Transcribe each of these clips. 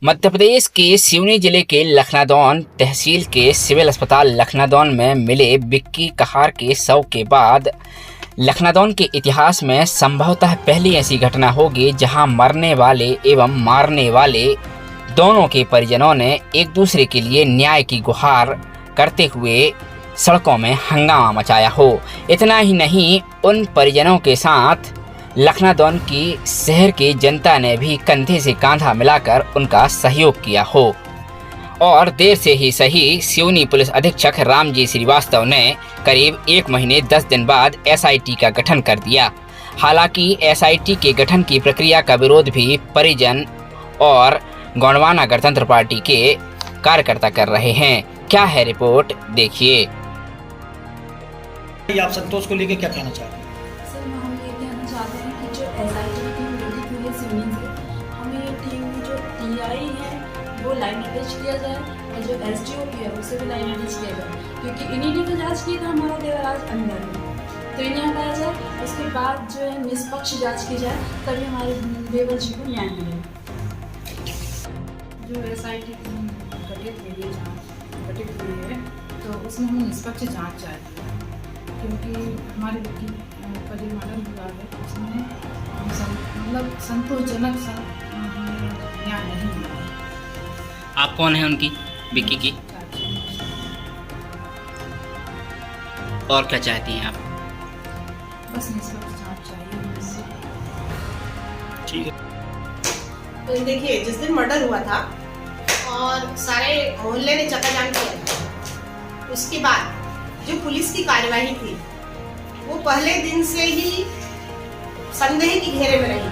मध्य प्रदेश के सिवनी जिले के लखनादौन तहसील के सिविल अस्पताल लखनादौन में मिले विक्की कहार के शव के बाद लखनादौन के इतिहास में संभवतः पहली ऐसी घटना होगी जहां मरने वाले एवं मारने वाले दोनों के परिजनों ने एक दूसरे के लिए न्याय की गुहार करते हुए सड़कों में हंगामा मचाया हो। इतना ही नहीं, उन परिजनों के साथ लखनादौन की शहर की जनता ने भी कंधे से कांधा मिलाकर उनका सहयोग किया हो। और देर से ही सही, सिवनी पुलिस अधीक्षक रामजी श्रीवास्तव ने करीब 1 महीने 10 दिन बाद एसआईटी का गठन कर दिया। हालांकि एसआईटी के गठन की प्रक्रिया का विरोध भी परिजन और गोंडवाना गणतंत्र पार्टी के कार्यकर्ता कर रहे हैं। क्या है रिपोर्ट, देखिए। आप संतोष को लेकर क्या कहना चाहते हैं? सर, हम ये कहना चाहते हैं कि जो एसआईटी की टीम गठित हुई है सिवनी से, हमें ये टीम जो टीआई है वो लाइन अटैच किया जाए और जो एसडीओपी है उसे भी लाइन अटैच किया जाए, क्योंकि इन्हीं ने तो जांच की था हमारा देवराज अंदर में, तो इन्हें हटाया जाए। उसके बाद जो है निष्पक्ष जांच की जाए, तभी हमारे देवर जी को न्याय मिलेगा। जो एसआईटी टीम गठित हुई है तो उसमें हम निष्पक्ष जांच चाहते हैं, क्योंकि हमारे विक्की का जो मर्डर हुआ है उसमें मतलब संतोषजनक न्याय नहीं मिला। आप कौन है उनकी, विक्की की, और क्या चाहती हैं आप? बस निष्पक्ष जांच चाहिए। ठीक है। तो देखिए, जिस दिन मर्डर हुआ था और सारे मोहल्ले ने चक्काजाम किया था, उसके बाद जो पुलिस की कार्यवाही थी वो पहले दिन से ही संदेह की घेरे में रही।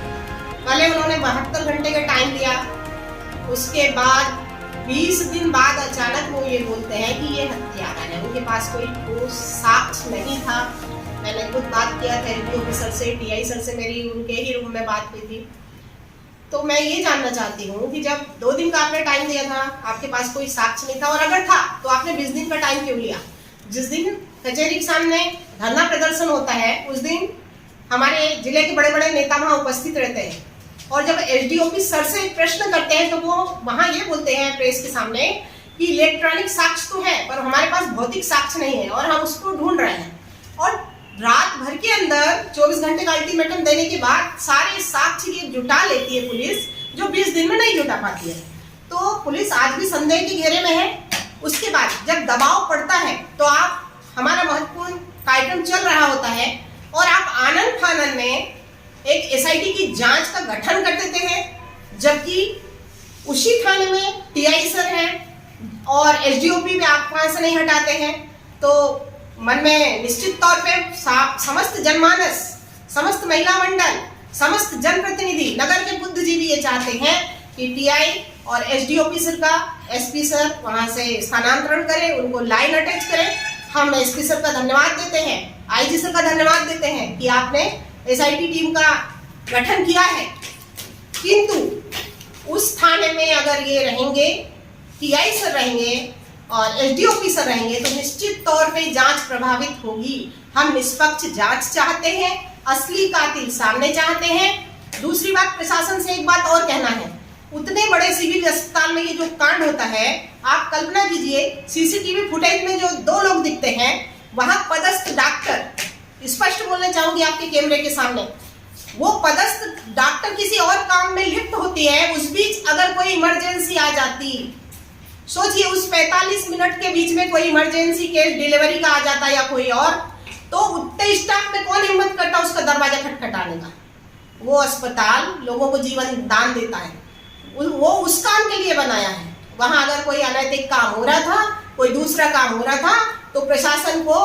पहले उन्होंने 72 घंटे का टाइम दिया, उसके बाद 20 दिन बाद अचानक वो ये बोलते हैं कि ये हत्यारा है। उनके पास कोई ठोस साक्ष्य नहीं था। मैंने खुद बात किया था एसडी ऑफिसर से, टीआई सर से मेरी उनके ही रूम में बात हुई थी। तो मैं ये जानना चाहती हूँ कि जब 2 दिन का आपने टाइम दिया था, आपके पास कोई साक्ष्य नहीं था, और अगर था तो आपने 20 दिन का टाइम क्यों लिया? जिस दिन कचहरी के सामने धरना प्रदर्शन होता है उस दिन हमारे जिले के बड़े बड़े नेता वहां उपस्थित रहते हैं, और जब एसडीओपी सर से प्रश्न करते हैं तो वो वहां ये बोलते हैं प्रेस के सामने कि इलेक्ट्रॉनिक साक्ष्य तो है पर हमारे पास भौतिक साक्ष्य नहीं है और हम उसको ढूंढ रहे हैं। और रात भर के अंदर 24 घंटे का अल्टीमेटम देने के बाद सारे साक्ष्य ये जुटा लेती है पुलिस, जो 20 दिन में नहीं जुटा पाती है। तो पुलिस आज भी संदेह के घेरे में है। उसके बाद जब दबाव पड़ता है तो आप, हमारा महत्वपूर्ण कार्यक्रम चल रहा होता है और आप आनंद फानन में एक एसआईटी की जांच का गठन कर देते हैं, जबकि उसी थाने में टीआई सर हैं और एसडीओपी भी आप वहां से नहीं हटाते हैं। तो मन में निश्चित तौर पे समस्त जनमानस, समस्त महिला मंडल, समस्त जनप्रतिनिधि, नगर के बुद्धिजीवी ये चाहते हैं कि टीआई और एसडीओपी सर का एसपी सर वहां से स्थानांतरण करें, उनको लाइन अटैच करें। हम एसपी सर का धन्यवाद देते हैं, आईजी सर का धन्यवाद देते हैं कि आपने एसआईटी टीम का गठन किया है, किंतु उस थाने में अगर ये रहेंगे, टीआई सर रहेंगे और एसडीओपी सर रहेंगे तो निश्चित तौर पे जांच प्रभावित होगी। हम निष्पक्ष जांच चाहते हैं, असली कातिल सामने चाहते हैं। दूसरी बात, प्रशासन से एक बात और कहना है, उतने बड़े सिविल अस्पताल में ये जो कांड होता है, आप कल्पना कीजिए सीसीटीवी फुटेज में जो 2 लोग दिखते हैं, वहां पदस्थ डॉक्टर, स्पष्ट बोलना चाहूंगी आपके कैमरे के सामने, वो पदस्थ डॉक्टर किसी और काम में लिप्त होती है। उस बीच अगर कोई इमरजेंसी आ जाती, सोचिए उस 45 मिनट के बीच में कोई इमरजेंसी केस डिलीवरी का आ जाता या कोई और, तो उतने स्टाफ में कौन हिम्मत करता उसका दरवाजा खटखटाने का? वो अस्पताल लोगों को जीवन दान देता है, वो उस काम के लिए बनाया है। वहां अगर कोई अनैतिक काम हो रहा था, कोई दूसरा काम हो रहा था, तो प्रशासन को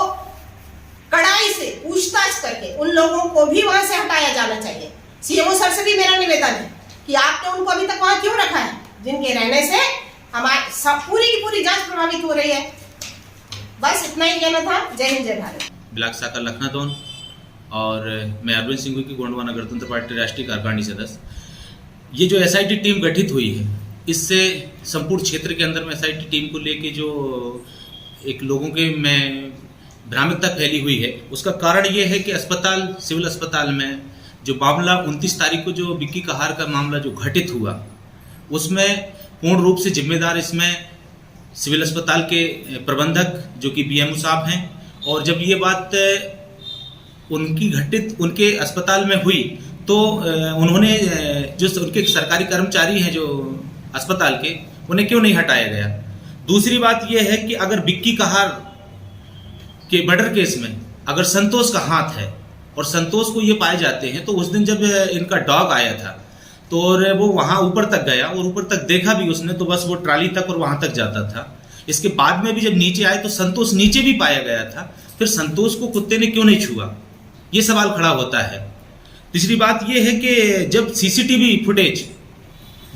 कड़ाई से पूछताछ करके उन लोगों को भी वहां से हटाया जाना चाहिए। सीएमओ सर से भी मेरा निवेदन है कि आपने उनको अभी तक वहां क्यों रखा है, जिनके रहने से हमारी पूरी की पूरी जांच प्रभावित हो रही है। बस इतना ही कहना था। जय हिंद, जय भारत। ब्लॉक शाखा लखनादौन और मैं अरविंद सिंह की गोंडवाना गणतंत्र पार्टी राष्ट्रीय कार्यकारिणी सदस्य। ये जो एसआईटी टीम गठित हुई है, इससे संपूर्ण क्षेत्र के अंदर में एसआईटी टीम को लेके जो एक लोगों के में भ्रामकता फैली हुई है, उसका कारण ये है कि अस्पताल, सिविल अस्पताल में जो मामला 29 तारीख को जो विक्की कहार का मामला जो घटित हुआ, उसमें पूर्ण रूप से जिम्मेदार इसमें सिविल अस्पताल के प्रबंधक जो कि बीएमओ साहब हैं। और जब ये बात उनके अस्पताल में हुई तो उन्होंने जो उनके सरकारी कर्मचारी हैं जो अस्पताल के, उन्हें क्यों नहीं हटाया गया। दूसरी बात यह है कि अगर विक्की कहार के मर्डर केस में अगर संतोष का हाथ है और संतोष को ये पाए जाते हैं, तो उस दिन जब इनका डॉग आया था तो वो वहाँ ऊपर तक गया और ऊपर तक देखा भी उसने, तो बस वो ट्राली तक और वहाँ तक जाता था। इसके बाद में भी जब नीचे आए तो संतोष नीचे भी पाया गया था, फिर संतोष को कुत्ते ने क्यों नहीं छुआ, ये सवाल खड़ा होता है। तीसरी बात ये है कि जब सीसीटीवी फुटेज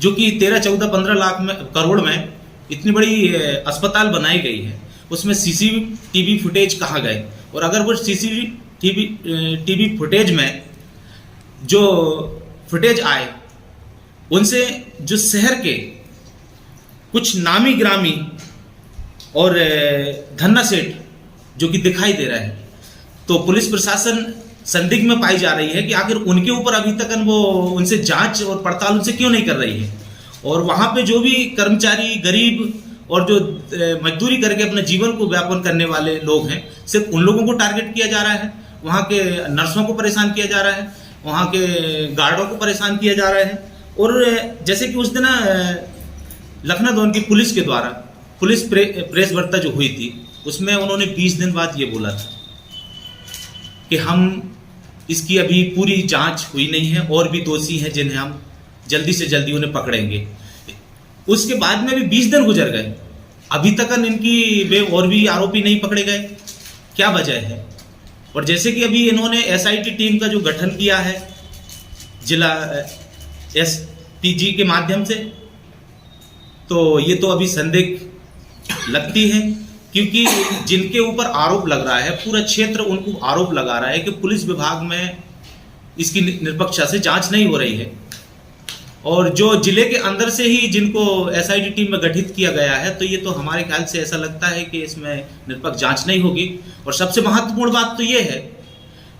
जो कि 13, 14, 15 लाख में करोड़ में इतनी बड़ी अस्पताल बनाई गई है, उसमें सीसीटीवी फुटेज कहाँ गए। और अगर वो सीसीटीवी फुटेज में जो फुटेज आए उनसे जो शहर के कुछ नामी ग्रामी और धन्ना सेठ जो कि दिखाई दे रहा है, तो पुलिस प्रशासन संदिग्ध में पाई जा रही है कि आखिर उनके ऊपर अभी तक वो उनसे जांच और पड़ताल उनसे क्यों नहीं कर रही है। और वहाँ पे जो भी कर्मचारी, गरीब और जो मजदूरी करके अपने जीवन को व्यापन करने वाले लोग हैं, सिर्फ उन लोगों को टारगेट किया जा रहा है। वहाँ के नर्सों को परेशान किया जा रहा है, वहाँ के गार्डों को परेशान किया जा रहा है। और जैसे कि उस दिन लखनऊ की पुलिस के द्वारा पुलिस प्रेस वार्ता जो हुई थी, उसमें उन्होंने 20 दिन बाद ये बोला था कि हम इसकी अभी पूरी जांच हुई नहीं है और भी दोषी हैं जिन्हें हम जल्दी से जल्दी उन्हें पकड़ेंगे। उसके बाद में भी 20 दिन गुजर गए, अभी तक इनकी वे और भी आरोपी नहीं पकड़े गए। क्या वजह है? और जैसे कि अभी इन्होंने एसआईटी टीम का जो गठन किया है जिला एसपीजी के माध्यम से, तो ये तो अभी संदिग्ध लगती है, क्योंकि जिनके ऊपर आरोप लग रहा है, पूरा क्षेत्र उनको आरोप लगा रहा है कि पुलिस विभाग में इसकी निष्पक्षता से जांच नहीं हो रही है। और जो जिले के अंदर से ही जिनको एसआईटी टीम में गठित किया गया है, तो ये तो हमारे ख्याल से ऐसा लगता है कि इसमें निष्पक्ष जांच नहीं होगी। और सबसे महत्वपूर्ण बात तो ये है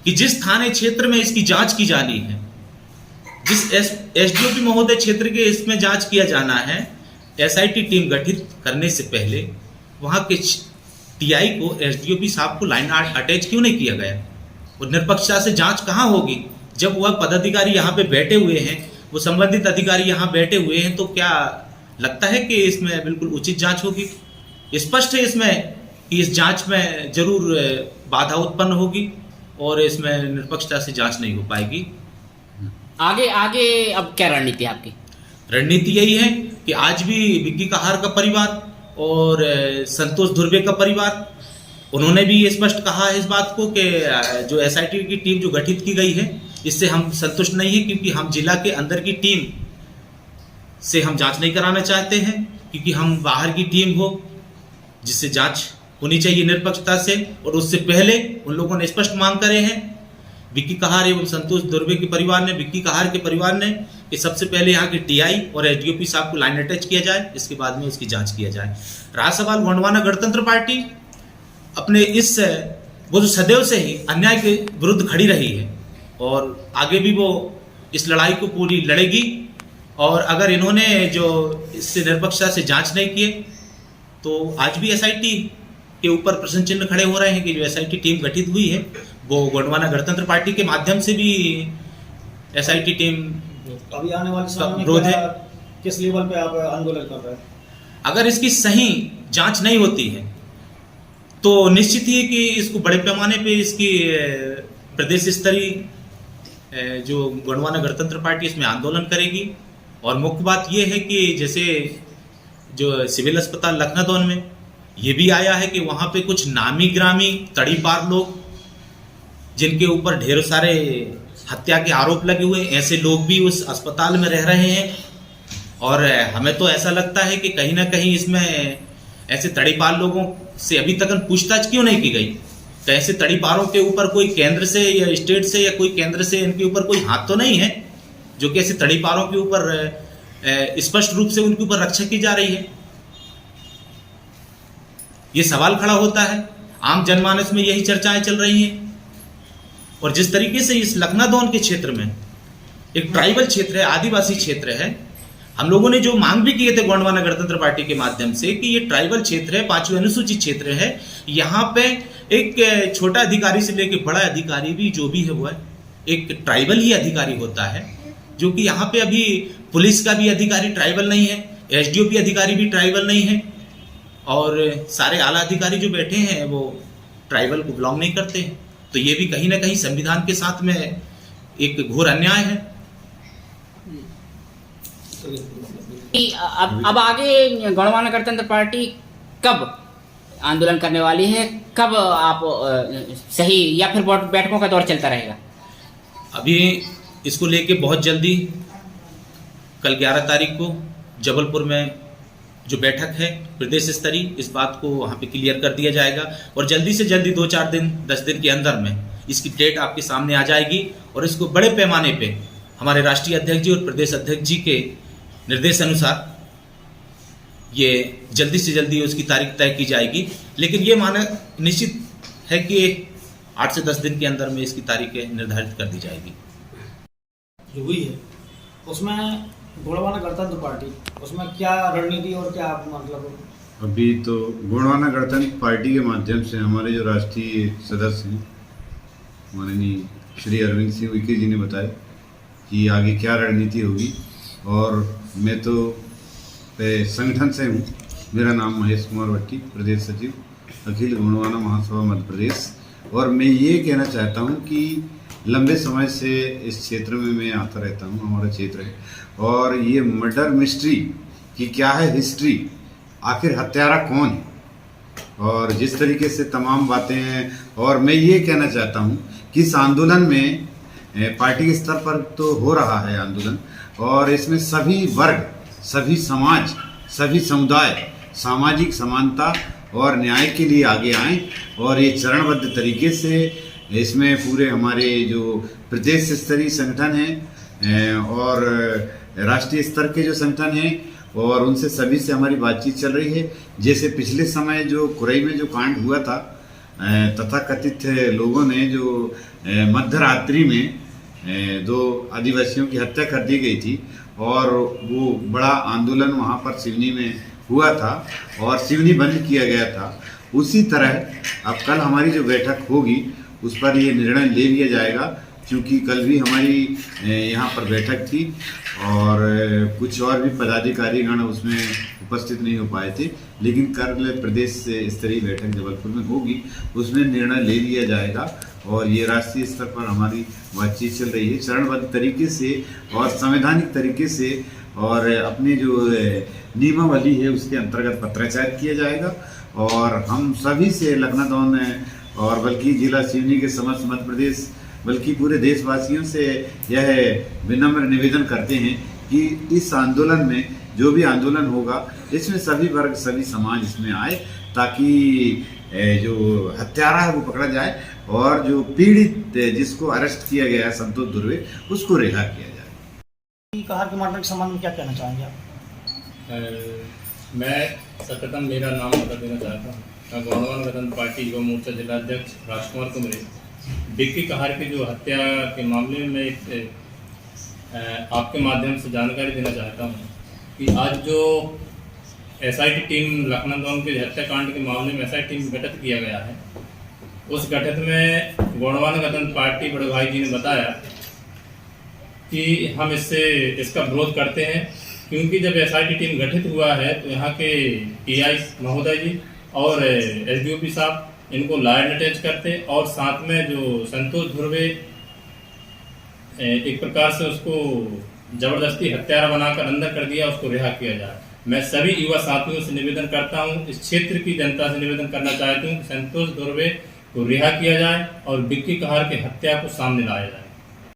कि जिस थाने क्षेत्र में इसकी जांच की जानी है, जिस एसडीओपी महोदय क्षेत्र के इसमें जांच किया जाना है, एसआईटी टीम गठित करने से पहले वहाँ के टीआई को, एसडीओपी साहब को लाइन अटैच क्यों नहीं किया गया? और निष्पक्षता से जांच कहाँ होगी जब वह पदाधिकारी यहाँ पे बैठे हुए हैं, वो संबंधित अधिकारी यहाँ बैठे हुए हैं? तो क्या लगता है कि इसमें बिल्कुल उचित जांच होगी? स्पष्ट है इसमें कि इस जांच में जरूर बाधा उत्पन्न होगी और इसमें निष्पक्षता से जांच नहीं हो पाएगी। आगे अब क्या रणनीति है आपकी? रणनीति यही है कि आज भी विक्की कहार का परिवार और संतोष धुर्वे का परिवार, उन्होंने भी ये स्पष्ट कहा है इस बात को कि जो एसआईटी की टीम जो गठित की गई है, इससे हम संतुष्ट नहीं है, क्योंकि हम जिला के अंदर की टीम से हम जांच नहीं कराना चाहते हैं, क्योंकि हम बाहर की टीम हो जिससे जांच होनी चाहिए निष्पक्षता से। और उससे पहले उन लोगों ने स्पष्ट मांग करे हैं, विक्की कहार एवं संतोष धुर्वे के परिवार ने, विक्की कहार के परिवार ने, कि सबसे पहले यहाँ के टीआई और एसडीओपी साहब को लाइन अटैच किया जाए, इसके बाद में उसकी जांच किया जाए। रहा सवाल गोंडवाना गणतंत्र पार्टी अपने वो जो सदैव से ही अन्याय के विरुद्ध खड़ी रही है और आगे भी वो इस लड़ाई को पूरी लड़ेगी। और अगर इन्होंने जो इससे निष्पक्षता से जांच नहीं किए, तो आज भी एसआईटी के ऊपर प्रश्न चिन्ह खड़े हो रहे हैं कि जो एसआईटी टीम गठित हुई है, वो गोंडवाना गणतंत्र पार्टी के माध्यम से भी एसआईटी टीम अभी आने वाले समय में विरोध है। किस लेवल पे आप आंदोलन कर रहे हैं? अगर इसकी सही जांच नहीं होती है तो निश्चित ही कि इसको बड़े पैमाने पे इसकी प्रदेश स्तरीय जो गोंडवाना गणतंत्र पार्टी इसमें आंदोलन करेगी। और मुख्य बात यह है कि जैसे जो सिविल अस्पताल लखनऊ में ये भी आया है कि वहाँ पे कुछ नामी ग्रामी तड़ीपार लोग, जिनके ऊपर ढेर सारे हत्या के आरोप लगे हुए, ऐसे लोग भी उस अस्पताल में रह रहे हैं। और हमें तो ऐसा लगता है कि कहीं ना कहीं इसमें ऐसे तड़ीपार लोगों से अभी तक पूछताछ क्यों नहीं की गई? तो ऐसे तड़ीपारों के ऊपर कोई केंद्र से या स्टेट से या कोई केंद्र से इनके ऊपर कोई हाथ तो नहीं है, जो कि ऐसे तड़ीपारों के ऊपर स्पष्ट रूप से उनके ऊपर रक्षा की जा रही है? ये सवाल खड़ा होता है। आम जनमानस में यही चर्चाएं चल रही हैं। और जिस तरीके से इस लखनऊ के क्षेत्र में एक ट्राइबल क्षेत्र है, आदिवासी क्षेत्र है, हम लोगों ने जो मांग भी किए थे गोंडवाना गणतंत्र पार्टी के माध्यम से कि ये ट्राइबल क्षेत्र है, 5वीं अनुसूचित क्षेत्र है, यहाँ पे एक छोटा अधिकारी से लेकर बड़ा अधिकारी भी जो भी है वो एक ट्राइबल ही अधिकारी होता है, जो कि यहाँ पे अभी पुलिस का भी अधिकारी ट्राइबल नहीं है, एसडीओपी अधिकारी भी ट्राइबल नहीं है, और सारे आला अधिकारी जो बैठे हैं वो ट्राइबल को बिलोंग नहीं करते हैं। तो ये भी कहीं ना कहीं संविधान के साथ में एक घोर अन्याय है। अब आगे गोंडवाना गणतंत्र पार्टी कब आंदोलन करने वाली है, कब आप सही या फिर बैठकों का दौर चलता रहेगा? अभी इसको लेके बहुत जल्दी कल 11 तारीख को जबलपुर में जो बैठक है प्रदेश स्तरीय, इस बात को वहाँ पे क्लियर कर दिया जाएगा और जल्दी से जल्दी 2-4 दिन 10 दिन के अंदर में इसकी डेट आपके सामने आ जाएगी और इसको बड़े पैमाने पे हमारे राष्ट्रीय अध्यक्ष जी और प्रदेश अध्यक्ष जी के निर्देश अनुसार ये जल्दी से जल्दी उसकी तारीख तय की जाएगी। लेकिन ये माना निश्चित है कि 8 से 10 दिन के अंदर में इसकी तारीखें निर्धारित कर दी जाएगी। जो हुई है उसमें गोंडवाना गणतंत्र पार्टी, उसमें क्या रणनीति और क्या मतलब? अभी तो गोंडवाना गणतंत्र पार्टी के माध्यम से हमारे जो राष्ट्रीय सदस्य हैं माननीय श्री अरविंद सिंह उइके जी ने बताया कि आगे क्या रणनीति होगी। और मैं तो संगठन से हूँ, मेरा नाम महेश कुमार भट्टी, प्रदेश सचिव अखिल गोंडवाना महासभा मध्य प्रदेश। और मैं ये कहना चाहता हूँ कि लंबे समय से इस क्षेत्र में मैं आता रहता हूँ, हमारा क्षेत्र है, और ये मर्डर मिस्ट्री की क्या है हिस्ट्री, आखिर हत्यारा कौन है, और जिस तरीके से तमाम बातें हैं। और मैं ये कहना चाहता हूँ कि इस आंदोलन में पार्टी के स्तर पर तो हो रहा है आंदोलन, और इसमें सभी वर्ग, सभी समाज, सभी समुदाय सामाजिक समानता और न्याय के लिए आगे आएं और ये चरणबद्ध तरीके से इसमें पूरे हमारे जो प्रदेश स्तरीय संगठन हैं और राष्ट्रीय स्तर के जो संगठन हैं और उनसे सभी से हमारी बातचीत चल रही है। जैसे पिछले समय जो कुरई में जो कांड हुआ था, तथाकथित लोगों ने जो मध्य रात्रि में 2 आदिवासियों की हत्या कर दी गई थी और वो बड़ा आंदोलन वहाँ पर सिवनी में हुआ था और सिवनी बंद किया गया था। उसी तरह अब कल हमारी जो बैठक होगी उस पर ये निर्णय ले लिया जाएगा, क्योंकि कल भी हमारी यहाँ पर बैठक थी और कुछ और भी पदाधिकारीगण उसमें उपस्थित नहीं हो पाए थे, लेकिन कल प्रदेश स्तरीय बैठक जबलपुर में होगी, उसमें निर्णय ले लिया जाएगा। और ये राष्ट्रीय स्तर पर हमारी बातचीत चल रही है चरणबद्ध तरीके से और संवैधानिक तरीके से, और अपनी जो नियमावली है उसके अंतर्गत पत्राचार किया जाएगा। और हम सभी से लखनादौन और बल्कि जिला सिवनी के समस्त मध्य प्रदेश बल्कि पूरे देशवासियों से यह विनम्र निवेदन करते हैं कि इस आंदोलन में जो भी आंदोलन होगा इसमें सभी वर्ग, सभी समाज इसमें आए, ताकि जो हत्यारा है वो पकड़ा जाए और जो पीड़ित जिसको अरेस्ट किया गया है संतोष दुर्वे, उसको रिहा किया जाए। कहार के मर्डर के संबंध में क्या कहना चाहेंगे आप? मैं सर्वप्रथम मेरा नाम बता देना चाहता हूँ। मैं गोंडवाना गणतंत्र पार्टी युवा मोर्चा जिला अध्यक्ष राजकुमार कुमरे। बिक्की कहार की जो हत्या के मामले में आपके माध्यम से जानकारी देना चाहता हूँ कि आज जो एसआईटी टीम लखनादौन के हत्याकांड के मामले में एसआईटी टीम गठित किया गया है, उस गठित में गोंडवाना गणतंत्र पार्टी बड़े भाई जी ने बताया कि हम इसका विरोध करते हैं, क्योंकि जब एसआईटी टीम गठित हुआ है तो यहाँ के टीआई महोदय जी और एसडीओपी साहब इनको लायर अटैच करते और साथ में जो संतोष ध्रुवे एक प्रकार से उसको जबरदस्ती हत्यारा बनाकर अंदर कर दिया, उसको रिहा किया जाए। मैं सभी युवा साथियों से निवेदन करता हूं, इस क्षेत्र की जनता से निवेदन करना चाहता हूं कि संतोष ध्रुवे को रिहा किया जाए और बिक्की कहार की हत्या को सामने लाया जाए।